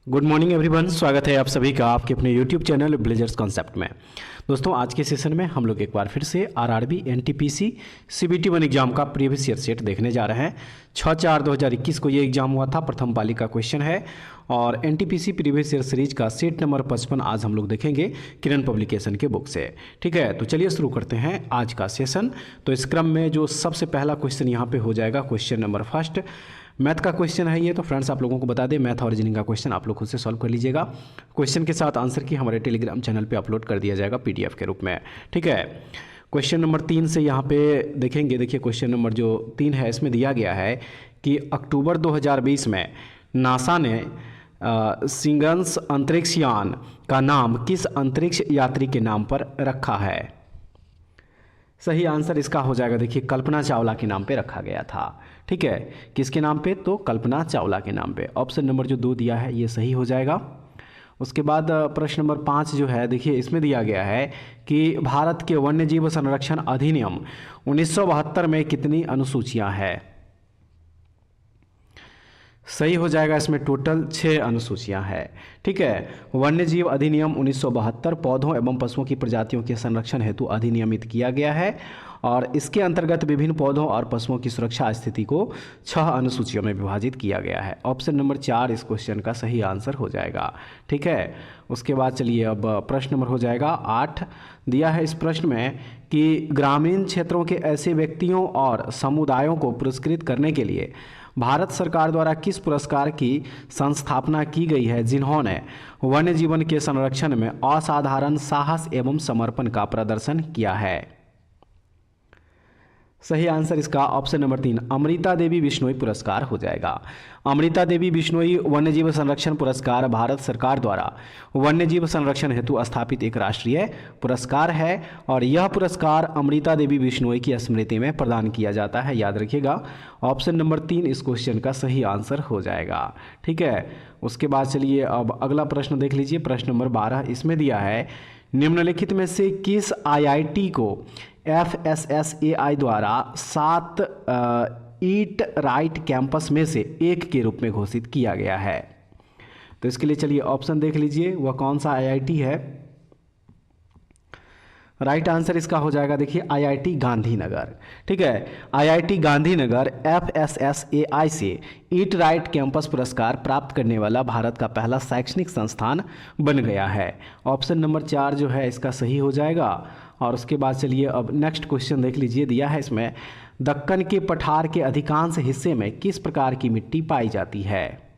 Good morning everyone, स्वागत है आप सभी का आपके अपने यूट्यूब चैनल ब्लेजर्स कॉन्सेप्ट में। दोस्तों, आज के सेशन में हम लोग एक बार फिर से आरआरबी एनटीपीसी सीबीटी 1 एग्जाम का प्रीवियस ईयर सेट देखने जा रहे हैं। 6/4/2021 को ये एग्जाम हुआ था, प्रथम पाली का क्वेश्चन है। और एनटीपीसी प्रीवियस ईयर सीरीज का सेट नंबर 55 आज हम लोग देखेंगे किरण पब्लिकेशन के बुक से। ठीक है, तो चलिए शुरू करते हैं आज का सेशन। तो इस क्रम में जो सबसे पहला क्वेश्चन यहाँ पे हो जाएगा क्वेश्चन नंबर फर्स्ट, मैथ का क्वेश्चन है ये। तो फ्रेंड्स, आप लोगों को बता दें, मैथ और रीजनिंग का क्वेश्चन आप लोग खुद से सॉल्व कर लीजिएगा। क्वेश्चन के साथ आंसर की हमारे टेलीग्राम चैनल पे अपलोड कर दिया जाएगा पीडीएफ के रूप में। ठीक है, क्वेश्चन नंबर 3 से यहाँ पे देखेंगे। देखिए, क्वेश्चन नंबर जो 3 है इसमें दिया गया है कि अक्टूबर 2020 में नासा ने सिंगन्स अंतरिक्ष यान का नाम किस अंतरिक्ष यात्री के नाम पर रखा है? सही आंसर इसका हो जाएगा, देखिए, कल्पना चावला के नाम पे रखा गया था। ठीक है, किसके नाम पे? तो कल्पना चावला के नाम पे। ऑप्शन नंबर जो 2 दिया है ये सही हो जाएगा। उसके बाद प्रश्न नंबर 5 जो है, देखिए, इसमें दिया गया है कि भारत के वन्य जीव संरक्षण अधिनियम 1972 में कितनी अनुसूचियां हैं? सही हो जाएगा, इसमें टोटल 6 अनुसूचियां हैं। ठीक है, वन्य जीव अधिनियम 1972 पौधों एवं पशुओं की प्रजातियों के संरक्षण हेतु अधिनियमित किया गया है और इसके अंतर्गत विभिन्न पौधों और पशुओं की सुरक्षा स्थिति को 6 अनुसूचियों में विभाजित किया गया है। ऑप्शन नंबर 4 इस क्वेश्चन का सही आंसर हो जाएगा। ठीक है, उसके बाद चलिए अब प्रश्न नंबर हो जाएगा 8। दिया है इस प्रश्न में कि ग्रामीण क्षेत्रों के ऐसे व्यक्तियों और समुदायों को पुरस्कृत करने के लिए भारत सरकार द्वारा किस पुरस्कार की संस्थापना की गई है जिन्होंने वन्य जीवन के संरक्षण में असाधारण साहस एवं समर्पण का प्रदर्शन किया है? सही आंसर इसका ऑप्शन नंबर 3 अमृता देवी बिश्नोई पुरस्कार हो जाएगा। अमृता देवी बिश्नोई वन्यजीव संरक्षण पुरस्कार भारत सरकार द्वारा वन्यजीव संरक्षण हेतु स्थापित एक राष्ट्रीय पुरस्कार है और यह पुरस्कार अमृता देवी बिश्नोई की स्मृति में प्रदान किया जाता है। याद रखिएगा, ऑप्शन नंबर 3 इस क्वेश्चन का सही आंसर हो जाएगा। ठीक है, उसके बाद चलिए अब अगला प्रश्न देख लीजिए। प्रश्न नंबर 12 इसमें दिया है, निम्नलिखित में से किस आईआईटी को FSSAI द्वारा 7 ईट राइट कैंपस में से एक के रूप में घोषित किया गया है? तो इसके लिए चलिए ऑप्शन देख लीजिए, वह कौन सा आईआईटी है। राइट आंसर इसका हो जाएगा, देखिए, आईआईटी गांधीनगर। ठीक है, आईआईटी गांधीनगर FSSAI से ईट राइट कैंपस पुरस्कार प्राप्त करने वाला भारत का पहला शैक्षणिक संस्थान बन गया है। ऑप्शन नंबर 4 जो है इसका सही हो जाएगा। और उसके बाद चलिए अब नेक्स्ट क्वेश्चन देख लीजिए। दिया है इसमें, दक्कन के पठार के अधिकांश हिस्से में किस प्रकार की मिट्टी पाई जाती है?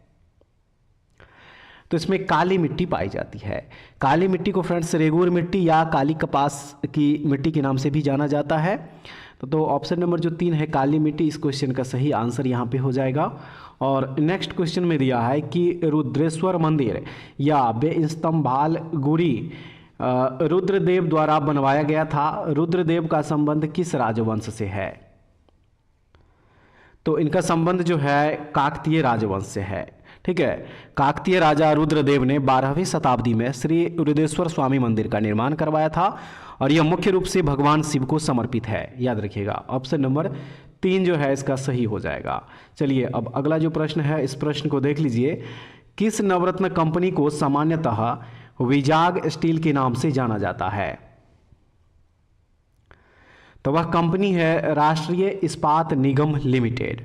तो इसमें काली मिट्टी पाई जाती है। काली मिट्टी को फ्रेंड्स रेगूर मिट्टी या काली कपास की मिट्टी के नाम से भी जाना जाता है। तो ऑप्शन नंबर जो 3 है काली मिट्टी, इस क्वेश्चन का सही आंसर यहाँ पे हो जाएगा। और नेक्स्ट क्वेश्चन में दिया है कि रुद्रेश्वर मंदिर या बेस्तंभाल गुड़ी रुद्रदेव द्वारा बनवाया गया था। रुद्रदेव का संबंध किस राजवंश से है? तो इनका संबंध जो है काकतीय राजवंश से है। ठीक है, काकतीय राजा रुद्रदेव ने 12वीं शताब्दी में श्री रुद्रेश्वर स्वामी मंदिर का निर्माण करवाया था और यह मुख्य रूप से भगवान शिव को समर्पित है। याद रखिएगा, ऑप्शन नंबर 3 जो है इसका सही हो जाएगा। चलिए अब अगला जो प्रश्न है इस प्रश्न को देख लीजिए। किस नवरत्न कंपनी को सामान्यतः विजाग स्टील के नाम से जाना जाता है? तो वह कंपनी है राष्ट्रीय इस्पात निगम लिमिटेड।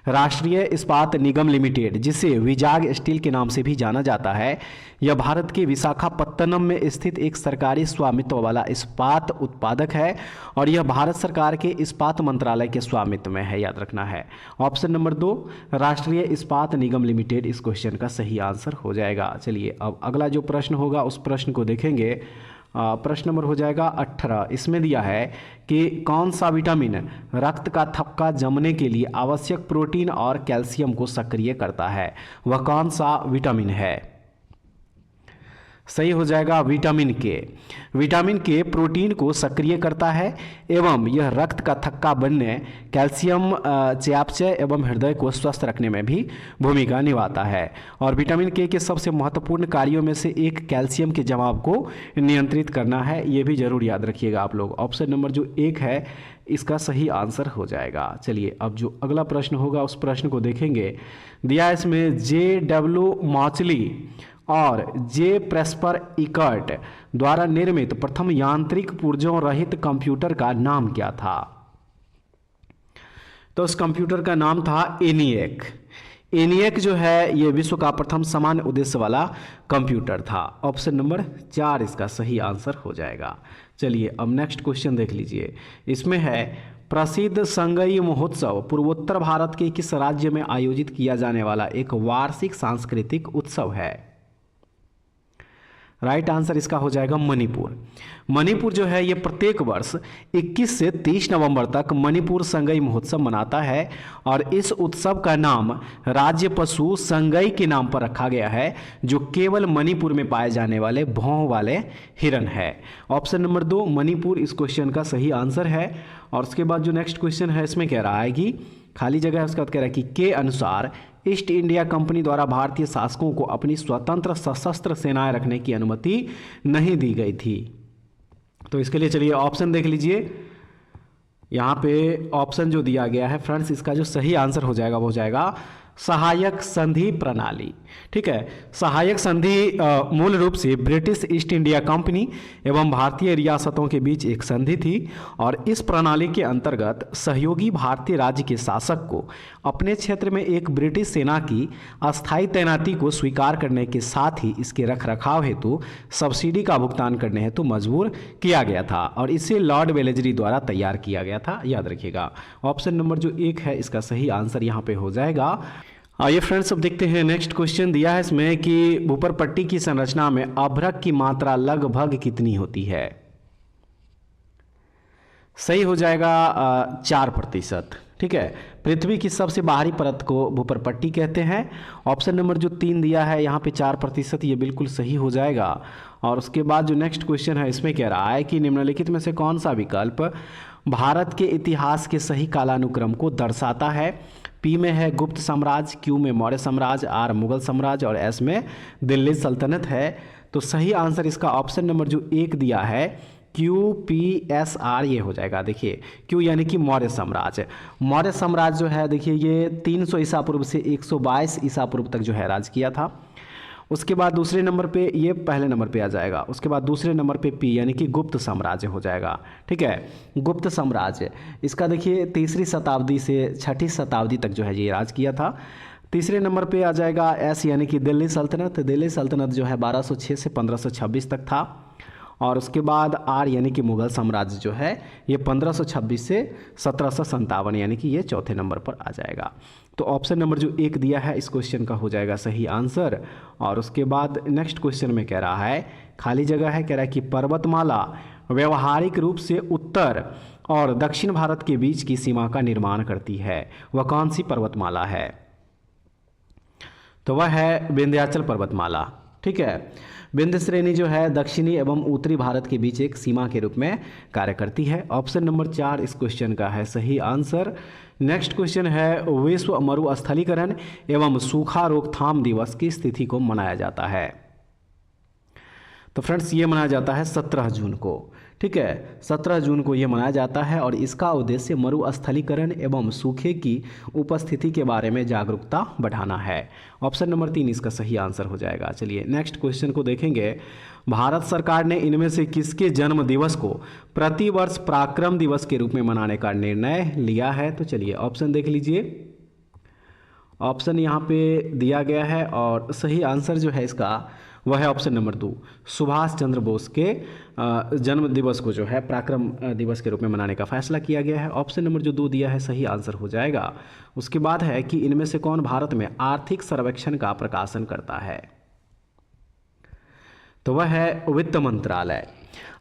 राष्ट्रीय इस्पात निगम लिमिटेड, जिसे विजाग स्टील के नाम से भी जाना जाता है, यह भारत के विशाखापत्तनम में स्थित एक सरकारी स्वामित्व वाला इस्पात उत्पादक है और यह भारत सरकार के इस्पात मंत्रालय के स्वामित्व में है। याद रखना है, ऑप्शन नंबर 2 राष्ट्रीय इस्पात निगम लिमिटेड इस क्वेश्चन का सही आंसर हो जाएगा। चलिए अब अगला जो प्रश्न होगा उस प्रश्न को देखेंगे। प्रश्न नंबर हो जाएगा 18। इसमें दिया है कि कौन सा विटामिन रक्त का थक्का जमने के लिए आवश्यक प्रोटीन और कैल्शियम को सक्रिय करता है? वह कौन सा विटामिन है? सही हो जाएगा विटामिन के। विटामिन के प्रोटीन को सक्रिय करता है एवं यह रक्त का थक्का बनने, कैल्शियम चयापचय एवं हृदय को स्वस्थ रखने में भी भूमिका निभाता है। और विटामिन के सबसे महत्वपूर्ण कार्यों में से एक कैल्शियम के जमाव को नियंत्रित करना है, ये भी जरूर याद रखिएगा आप लोग। ऑप्शन नंबर जो 1 है इसका सही आंसर हो जाएगा। चलिए अब जो अगला प्रश्न होगा उस प्रश्न को देखेंगे। दिया है इसमें J.W. मॉचली और जे प्रेस्पर इकर्ट द्वारा निर्मित प्रथम यांत्रिक पुर्जों रहित कंप्यूटर का नाम क्या था? तो उस कंप्यूटर का नाम था ENIAC। ENIAC जो है ये विश्व का प्रथम सामान्य उद्देश्य वाला कंप्यूटर था। ऑप्शन नंबर 4 इसका सही आंसर हो जाएगा। चलिए अब नेक्स्ट क्वेश्चन देख लीजिए। इसमें है प्रसिद्ध संगई महोत्सव पूर्वोत्तर भारत के किस राज्य में आयोजित किया जाने वाला एक वार्षिक सांस्कृतिक उत्सव है? राइट आंसर इसका हो जाएगा मणिपुर। मणिपुर जो है ये प्रत्येक वर्ष 21 से 30 नवंबर तक मणिपुर संगई महोत्सव मनाता है और इस उत्सव का नाम राज्य पशु संगई के नाम पर रखा गया है, जो केवल मणिपुर में पाए जाने वाले भौं वाले हिरन है। ऑप्शन नंबर 2 मणिपुर इस क्वेश्चन का सही आंसर है। और उसके बाद जो नेक्स्ट क्वेश्चन है इसमें कह रहा है कि खाली जगह है, उसके बाद कह रहा है कि के अनुसार ईस्ट इंडिया कंपनी द्वारा भारतीय शासकों को अपनी स्वतंत्र सशस्त्र सेनाएं रखने की अनुमति नहीं दी गई थी। तो इसके लिए चलिए ऑप्शन देख लीजिए। यहाँ पे ऑप्शन जो दिया गया है फ्रेंड्स, इसका जो सही आंसर हो जाएगा वो हो जाएगा सहायक संधि प्रणाली। ठीक है, सहायक संधि मूल रूप से ब्रिटिश ईस्ट इंडिया कंपनी एवं भारतीय रियासतों के बीच एक संधि थी और इस प्रणाली के अंतर्गत सहयोगी भारतीय राज्य के शासक को अपने क्षेत्र में एक ब्रिटिश सेना की अस्थायी तैनाती को स्वीकार करने के साथ ही इसके रखरखाव हेतु सब्सिडी का भुगतान करने हेतु मजबूर किया गया था और इसे लॉर्ड वेलेस्ली द्वारा तैयार किया गया था, याद रखिएगा। ऑप्शन नंबर जो 1 है इसका सही आंसर यहाँ पे हो जाएगा। आइए फ्रेंड्स अब देखते हैं नेक्स्ट क्वेश्चन। दिया है इसमें कि ऊपर पट्टी की संरचना में अभ्रक की मात्रा लगभग कितनी होती है? सही हो जाएगा 4%। ठीक है, पृथ्वी की सबसे बाहरी परत को भूपरपट्टी कहते हैं। ऑप्शन नंबर जो 3 दिया है यहाँ पे 4%, ये बिल्कुल सही हो जाएगा। और उसके बाद जो नेक्स्ट क्वेश्चन है इसमें कह रहा है कि निम्नलिखित में से कौन सा विकल्प भारत के इतिहास के सही कालानुक्रम को दर्शाता है? पी में है गुप्त साम्राज्य, क्यू में मौर्य साम्राज्य, आर मुगल साम्राज्य और एस में दिल्ली सल्तनत है। तो सही आंसर इसका ऑप्शन नंबर जो 1 दिया है QPSR ये हो जाएगा। देखिए क्यू यानी कि मौर्य साम्राज्य। मौर्य साम्राज्य जो है देखिए ये 300 ईसा पूर्व से 122 ईसा पूर्व तक जो है राज किया था। उसके बाद दूसरे नंबर पे ये पहले नंबर पे आ जाएगा। उसके बाद दूसरे नंबर पे पी यानी कि गुप्त साम्राज्य हो जाएगा। ठीक है, गुप्त साम्राज्य इसका देखिए 3री शताब्दी से 6ठी शताब्दी तक जो है ये राज किया था। तीसरे नंबर पे आ जाएगा एस यानी कि दिल्ली सल्तनत। दिल्ली सल्तनत जो है 1206 से 1526 तक था। और उसके बाद आर यानी कि मुगल साम्राज्य जो है ये 1526 से 1757 यानी कि ये चौथे नंबर पर आ जाएगा। तो ऑप्शन नंबर जो 1 दिया है इस क्वेश्चन का हो जाएगा सही आंसर। और उसके बाद नेक्स्ट क्वेश्चन में कह रहा है खाली जगह है, कह रहा है कि पर्वतमाला व्यवहारिक रूप से उत्तर और दक्षिण भारत के बीच की सीमा का निर्माण करती है, वह कौन सी पर्वतमाला है? तो वह है विंध्याचल पर्वतमाला। ठीक है, विंध्य श्रेणी जो है दक्षिणी एवं उत्तरी भारत के बीच एक सीमा के रूप में कार्य करती है। ऑप्शन नंबर 4 इस क्वेश्चन का है सही आंसर। नेक्स्ट क्वेश्चन है विश्व मरुस्थलीकरण एवं सूखा रोकथाम दिवस की तिथि को मनाया जाता है? तो फ्रेंड्स ये मनाया जाता है 17 जून को। ठीक है, 17 जून को ये मनाया जाता है और इसका उद्देश्य मरुस्थलीकरण एवं सूखे की उपस्थिति के बारे में जागरूकता बढ़ाना है। ऑप्शन नंबर 3 इसका सही आंसर हो जाएगा। चलिए नेक्स्ट क्वेश्चन को देखेंगे। भारत सरकार ने इनमें से किसके जन्म दिवस को प्रतिवर्ष पराक्रम दिवस के रूप में मनाने का निर्णय लिया है? तो चलिए ऑप्शन देख लीजिए। ऑप्शन यहाँ पे दिया गया है और सही आंसर जो है इसका वह है ऑप्शन नंबर 2, सुभाष चंद्र बोस के जन्म दिवस को जो है पराक्रम दिवस के रूप में मनाने का फैसला किया गया है। ऑप्शन नंबर जो 2 दिया है सही आंसर हो जाएगा। उसके बाद है कि इनमें से कौन भारत में आर्थिक सर्वेक्षण का प्रकाशन करता है? तो वह है वित्त मंत्रालय।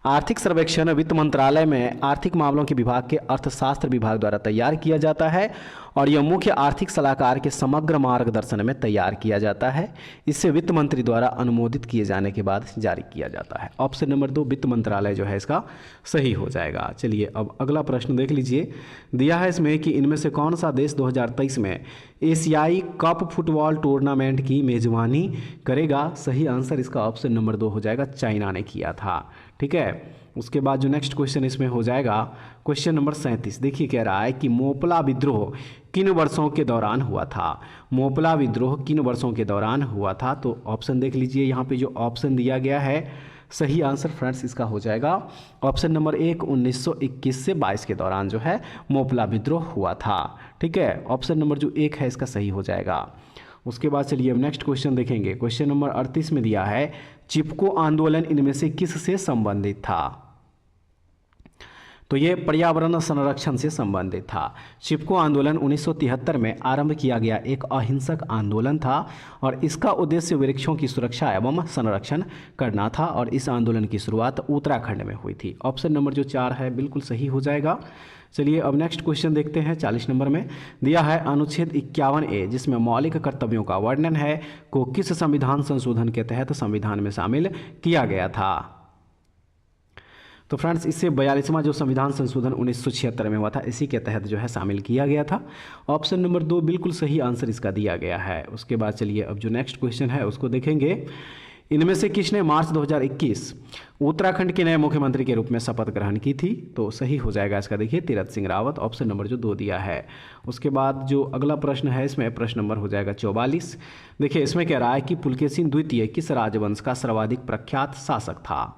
आर्थिक सर्वेक्षण वित्त मंत्रालय में आर्थिक मामलों के विभाग के अर्थशास्त्र विभाग द्वारा तैयार किया जाता है और यह मुख्य आर्थिक सलाहकार के समग्र मार्गदर्शन में तैयार किया जाता है। इसे वित्त मंत्री द्वारा अनुमोदित किए जाने के बाद जारी किया जाता है। ऑप्शन नंबर 2 वित्त मंत्रालय जो है इसका सही हो जाएगा। चलिए अब अगला प्रश्न देख लीजिए। दिया है इसमें कि इनमें से कौन सा देश 2023 में एशियाई कप फुटबॉल टूर्नामेंट की मेजबानी करेगा। सही आंसर इसका ऑप्शन नंबर 2 हो जाएगा, चाइना ने किया था। ठीक है, उसके बाद जो नेक्स्ट क्वेश्चन इसमें हो जाएगा क्वेश्चन नंबर 37। देखिए कह रहा है कि मोपला विद्रोह किन वर्षों के दौरान हुआ था। मोपला विद्रोह किन वर्षों के दौरान हुआ था, तो ऑप्शन देख लीजिए। यहाँ पे जो ऑप्शन दिया गया है सही आंसर फ्रेंड्स इसका हो जाएगा ऑप्शन नंबर 1 1921 से 22 के दौरान जो है मोपला विद्रोह हुआ था। ठीक है, ऑप्शन नंबर जो 1 है इसका सही हो जाएगा। उसके बाद चलिए अब नेक्स्ट क्वेश्चन देखेंगे। क्वेश्चन नंबर 38 में दिया है चिपको आंदोलन इनमें से किस से संबंधित था। तो ये पर्यावरण संरक्षण से संबंधित था। चिपको आंदोलन 1973 में आरंभ किया गया एक अहिंसक आंदोलन था और इसका उद्देश्य वृक्षों की सुरक्षा एवं संरक्षण करना था और इस आंदोलन की शुरुआत उत्तराखंड में हुई थी। ऑप्शन नंबर जो 4 है बिल्कुल सही हो जाएगा। चलिए अब नेक्स्ट क्वेश्चन देखते हैं। 40 नंबर में दिया है अनुच्छेद 51A जिसमें मौलिक कर्तव्यों का वर्णन है को किस संविधान संशोधन के तहत संविधान में शामिल किया गया था। तो फ्रेंड्स इससे 42वां जो संविधान संशोधन 1976 में हुआ था इसी के तहत जो है शामिल किया गया था। ऑप्शन नंबर 2 बिल्कुल सही आंसर इसका दिया गया है। उसके बाद चलिए अब जो नेक्स्ट क्वेश्चन है उसको देखेंगे। इनमें से किसने मार्च 2021 उत्तराखंड के नए मुख्यमंत्री के रूप में शपथ ग्रहण की थी। तो सही हो जाएगा इसका, देखिए तीरथ सिंह रावत। ऑप्शन नंबर जो 2 दिया है। उसके बाद जो अगला प्रश्न है इसमें प्रश्न नंबर हो जाएगा 44। देखिए इसमें कह रहा है कि पुलकेशिन द्वितीय किस राजवंश का सर्वाधिक प्रख्यात शासक था।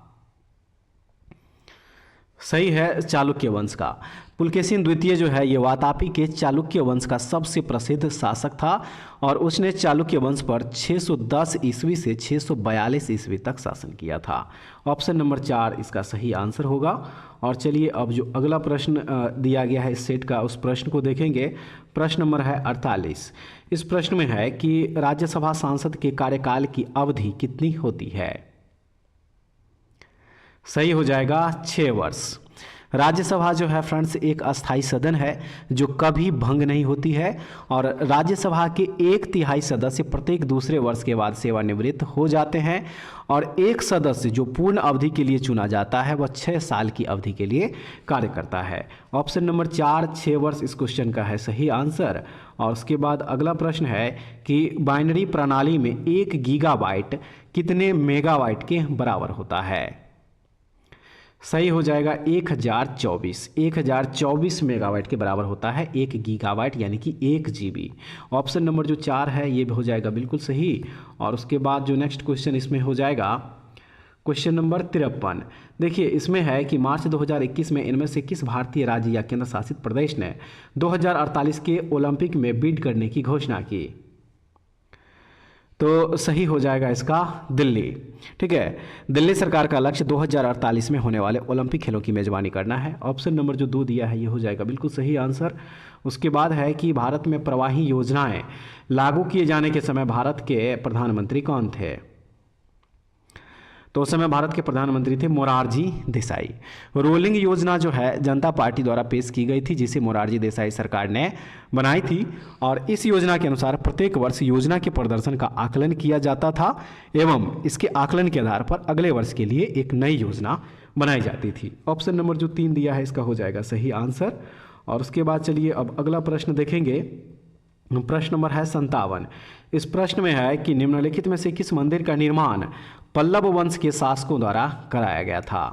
सही है, चालुक्य वंश का। पुलकेशिन द्वितीय जो है ये वातापी के चालुक्य वंश का सबसे प्रसिद्ध शासक था और उसने चालुक्य वंश पर 610 ईस्वी से 642 ईस्वी तक शासन किया था। ऑप्शन नंबर 4 इसका सही आंसर होगा। और चलिए अब जो अगला प्रश्न दिया गया है इस सेट का उस प्रश्न को देखेंगे। प्रश्न नंबर है 48। इस प्रश्न में है कि राज्यसभा सांसद के कार्यकाल की अवधि कितनी होती है। सही हो जाएगा 6 वर्ष। राज्यसभा जो है फ्रेंड्स एक अस्थाई सदन है जो कभी भंग नहीं होती है और राज्यसभा के 1/3 सदस्य प्रत्येक दूसरे वर्ष के बाद सेवानिवृत्त हो जाते हैं और एक सदस्य जो पूर्ण अवधि के लिए चुना जाता है वह 6 साल की अवधि के लिए कार्य करता है। ऑप्शन नंबर 4 6 वर्ष इस क्वेश्चन का है सही आंसर। और उसके बाद अगला प्रश्न है कि बाइनरी प्रणाली में 1 गीगाबाइट कितने मेगाबाइट के बराबर होता है। सही हो जाएगा 1024 मेगाबाइट के बराबर होता है 1 गीगाबाइट यानी कि 1 GB। ऑप्शन नंबर जो 4 है ये भी हो जाएगा बिल्कुल सही। और उसके बाद जो नेक्स्ट क्वेश्चन इसमें हो जाएगा क्वेश्चन नंबर 53। देखिए इसमें है कि मार्च 2021 में इनमें से किस भारतीय राज्य या केंद्र शासित प्रदेश ने 2048 के ओलंपिक में बिड करने की घोषणा की। तो सही हो जाएगा इसका दिल्ली। ठीक है, दिल्ली सरकार का लक्ष्य 2048 में होने वाले ओलंपिक खेलों की मेजबानी करना है। ऑप्शन नंबर जो 2 दिया है ये हो जाएगा बिल्कुल सही आंसर। उसके बाद है कि भारत में प्रवाही योजनाएं लागू किए जाने के समय भारत के प्रधानमंत्री कौन थे। तो उस समय भारत के प्रधानमंत्री थे मोरारजी देसाई। रोलिंग योजना जो है जनता पार्टी द्वारा पेश की गई थी जिसे मोरारजी देसाई सरकार ने बनाई थी और इस योजना के अनुसार प्रत्येक वर्ष योजना के प्रदर्शन का आकलन किया जाता था एवं इसके आकलन के आधार पर अगले वर्ष के लिए एक नई योजना बनाई जाती थी। ऑप्शन नंबर जो 3 दिया है इसका हो जाएगा सही आंसर। और उसके बाद चलिए अब अगला प्रश्न देखेंगे। प्रश्न नंबर है 57। इस प्रश्न में है कि निम्नलिखित में से किस मंदिर का निर्माण पल्लव वंश के शासकों द्वारा कराया गया था।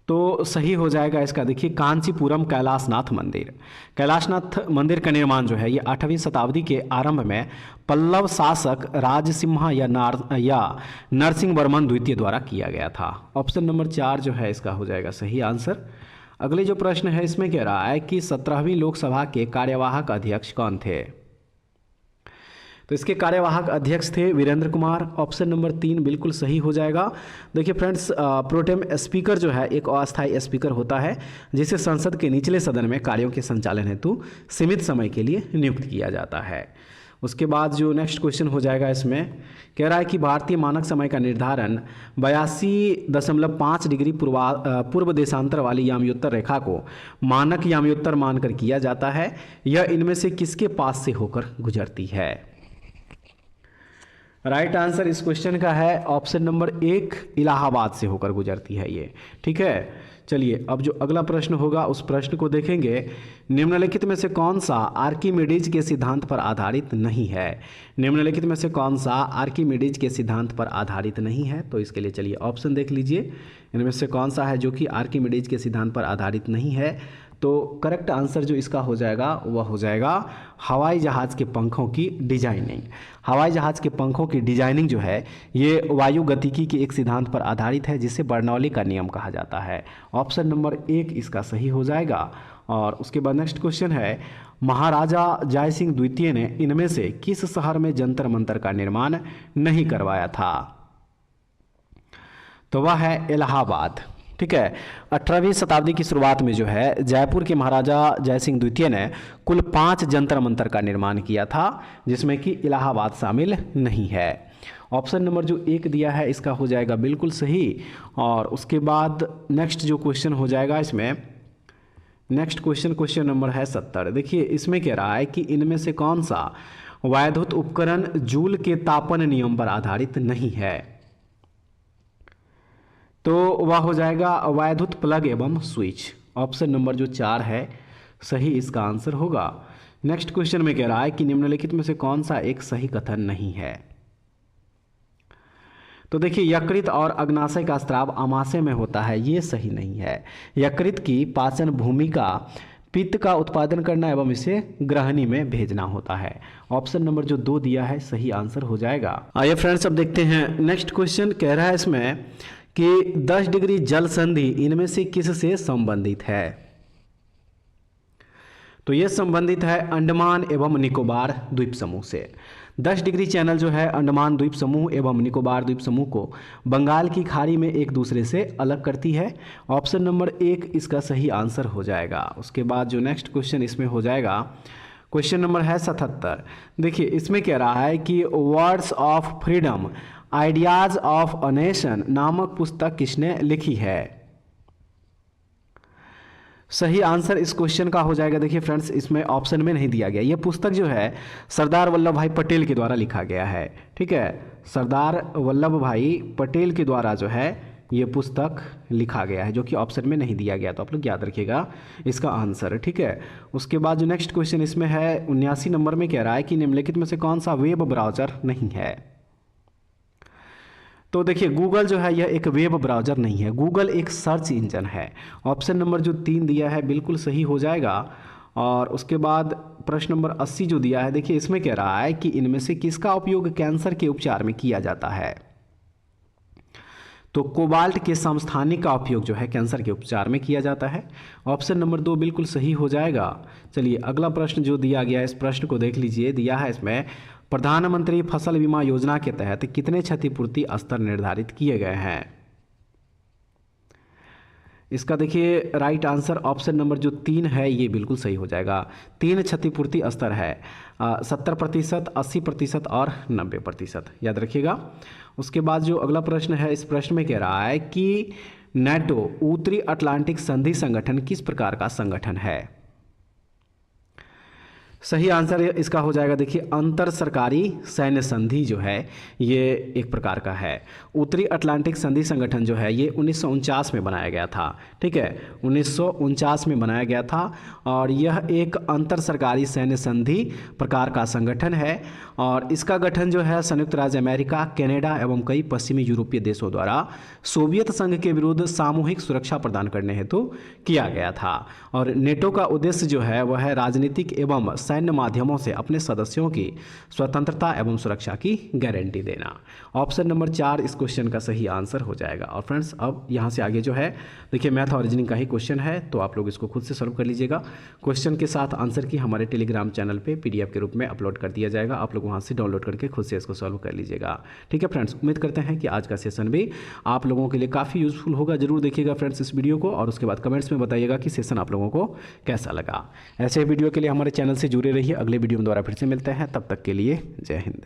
तो सही हो जाएगा इसका, देखिए कांचीपुरम कैलाशनाथ मंदिर। कैलाशनाथ मंदिर का निर्माण जो है ये 8वीं शताब्दी के आरंभ में पल्लव शासक राजसिम्हा या नरसिंह वर्मन द्वितीय द्वारा किया गया था। ऑप्शन नंबर 4 जो है इसका हो जाएगा सही आंसर। अगले जो प्रश्न है इसमें कह रहा है कि 17वीं लोकसभा के कार्यवाहक अध्यक्ष कौन थे। तो इसके कार्यवाहक अध्यक्ष थे वीरेंद्र कुमार। ऑप्शन नंबर 3 बिल्कुल सही हो जाएगा। देखिए फ्रेंड्स प्रोटेम स्पीकर जो है एक अस्थायी स्पीकर होता है जिसे संसद के निचले सदन में कार्यों के संचालन हेतु सीमित समय के लिए नियुक्त किया जाता है। उसके बाद जो नेक्स्ट क्वेश्चन हो जाएगा इसमें कह रहा है कि भारतीय मानक समय का निर्धारण 82.5 डिग्री पूर्व देशांतर वाली याम्योत्तर रेखा को मानक याम्योत्तर मानकर किया जाता है। यह इनमें से किसके पास से होकर गुजरती है? राइट आंसर इस क्वेश्चन का है ऑप्शन नंबर 1, इलाहाबाद से होकर गुजरती है ये। ठीक है, चलिए अब जो अगला प्रश्न होगा उस प्रश्न को देखेंगे। निम्नलिखित में से कौन सा आर्किमिडीज के सिद्धांत पर आधारित नहीं है? निम्नलिखित में से कौन सा आर्किमिडीज के सिद्धांत पर आधारित नहीं है? तो इसके लिए चलिए ऑप्शन देख लीजिए, इनमें से कौन सा है जो कि आर्किमिडीज के सिद्धांत पर आधारित नहीं है। तो करेक्ट आंसर जो इसका हो जाएगा वह हो जाएगा हवाई जहाज़ के पंखों की डिजाइनिंग। हवाई जहाज़ के पंखों की डिजाइनिंग जो है ये वायु गतिकी के एक सिद्धांत पर आधारित है जिसे बर्नौली का नियम कहा जाता है। ऑप्शन नंबर 1 इसका सही हो जाएगा। और उसके बाद नेक्स्ट क्वेश्चन है, महाराजा जयसिंह द्वितीय ने इनमें से किस शहर में जंतर मंतर का निर्माण नहीं करवाया था? तो वह है इलाहाबाद। ठीक है, 18वीं शताब्दी की शुरुआत में जो है जयपुर के महाराजा जयसिंह द्वितीय ने कुल 5 जंतर मंतर का निर्माण किया था जिसमें कि इलाहाबाद शामिल नहीं है। ऑप्शन नंबर जो 1 दिया है इसका हो जाएगा बिल्कुल सही। और उसके बाद नेक्स्ट जो क्वेश्चन हो जाएगा इसमें, नेक्स्ट क्वेश्चन नंबर है 70। देखिए इसमें कह रहा है कि इनमें से कौन सा वैद्युत उपकरण जूल के तापन नियम पर आधारित नहीं है? तो वह हो जाएगा वैद्युत प्लग एवं स्विच। ऑप्शन नंबर जो 4 है सही इसका आंसर होगा। नेक्स्ट क्वेश्चन में कह रहा है कि निम्नलिखित में से कौन सा एक सही कथन नहीं है? तो देखिए यकृत और अग्नाशय का स्राव आमाशय में होता है, ये सही नहीं है। यकृत की पाचन भूमिका पित्त का उत्पादन करना एवं इसे ग्रहणी में भेजना होता है। ऑप्शन नंबर जो 2 दिया है सही आंसर हो जाएगा। आइए फ्रेंड्स अब देखते हैं नेक्स्ट क्वेश्चन। कह रहा है इसमें कि 10 डिग्री जल संधि इनमें से किससे संबंधित है? तो यह संबंधित है अंडमान एवं निकोबार द्वीप समूह से। 10 डिग्री चैनल जो है अंडमान द्वीप समूह एवं निकोबार द्वीप समूह को बंगाल की खाड़ी में एक दूसरे से अलग करती है। ऑप्शन नंबर 1 इसका सही आंसर हो जाएगा। उसके बाद जो नेक्स्ट क्वेश्चन इसमें हो जाएगा, क्वेश्चन नंबर है 77। देखिए इसमें कह रहा है कि words of freedom ideas of a nation नामक पुस्तक किसने लिखी है? सही आंसर इस क्वेश्चन का हो जाएगा, देखिए फ्रेंड्स इसमें ऑप्शन में नहीं दिया गया। यह पुस्तक जो है सरदार वल्लभ भाई पटेल के द्वारा लिखा गया है। ठीक है, सरदार वल्लभ भाई पटेल के द्वारा जो है ये पुस्तक लिखा गया है, जो कि ऑप्शन में नहीं दिया गया। तो आप लोग याद रखिएगा इसका आंसर। ठीक है, उसके बाद जो नेक्स्ट क्वेश्चन इसमें है 79 नंबर में कह रहा है कि निम्नलिखित में से कौन सा वेब ब्राउज़र नहीं है? तो देखिए गूगल जो है यह एक वेब ब्राउज़र नहीं है, गूगल एक सर्च इंजन है। ऑप्शन नंबर जो 3 दिया है बिल्कुल सही हो जाएगा। और उसके बाद प्रश्न नंबर 80 जो दिया है, देखिए इसमें कह रहा है कि इनमें से किसका उपयोग कैंसर के उपचार में किया जाता है? तो कोबाल्ट के समस्थानिक का उपयोग जो है कैंसर के उपचार में किया जाता है। ऑप्शन नंबर 2 बिल्कुल सही हो जाएगा। चलिए अगला प्रश्न जो दिया गया है इस प्रश्न को देख लीजिए। दिया है इसमें प्रधानमंत्री फसल बीमा योजना के तहत कितने क्षतिपूर्ति स्तर निर्धारित किए गए हैं? इसका देखिए राइट आंसर ऑप्शन नंबर जो 3 है ये बिल्कुल सही हो जाएगा। 3 क्षतिपूर्ति स्तर है, 70%, 80% और 90%, याद रखिएगा। उसके बाद जो अगला प्रश्न है इस प्रश्न में कह रहा है कि नेटो उत्तरी अटलांटिक संधि संगठन किस प्रकार का संगठन है? सही आंसर इसका हो जाएगा, देखिए अंतर सरकारी सैन्य संधि जो है ये एक प्रकार का है। उत्तरी अटलांटिक संधि संगठन जो है ये 1949 में बनाया गया था। ठीक है, 1949 में बनाया गया था और यह एक अंतर सरकारी सैन्य संधि प्रकार का संगठन है। और इसका गठन जो है संयुक्त राज्य अमेरिका, कनाडा एवं कई पश्चिमी यूरोपीय देशों द्वारा सोवियत संघ के विरुद्ध सामूहिक सुरक्षा प्रदान करने हेतु किया गया था। और नेटो का उद्देश्य जो है वह है राजनीतिक एवं सैन्य माध्यमों से अपने सदस्यों की स्वतंत्रता एवं सुरक्षा की गारंटी देना। ऑप्शन नंबर 4 इस क्वेश्चन का सही आंसर हो जाएगा। और फ्रेंड्स अब यहाँ से आगे जो है देखिए मैथ और रीजनिंग का ही क्वेश्चन है, तो आप लोग इसको खुद से सॉल्व कर लीजिएगा। क्वेश्चन के साथ आंसर की हमारे टेलीग्राम चैनल पे PDF के रूप में अपलोड कर दिया जाएगा। आप लोग लोग वहाँ से डाउनलोड करके खुद से इसको सॉल्व कर लीजिएगा। ठीक है फ्रेंड्स, उम्मीद करते हैं कि आज का सेशन भी आप लोगों के लिए काफ़ी यूज़फुल होगा। जरूर देखिएगा फ्रेंड्स इस वीडियो को, और उसके बाद कमेंट्स में बताइएगा कि सेशन आप लोगों को कैसा लगा। ऐसे वीडियो के लिए हमारे चैनल से जुड़े रहिए। अगले वीडियो में दोबारा फिर से मिलते हैं, तब तक के लिए जय हिंद।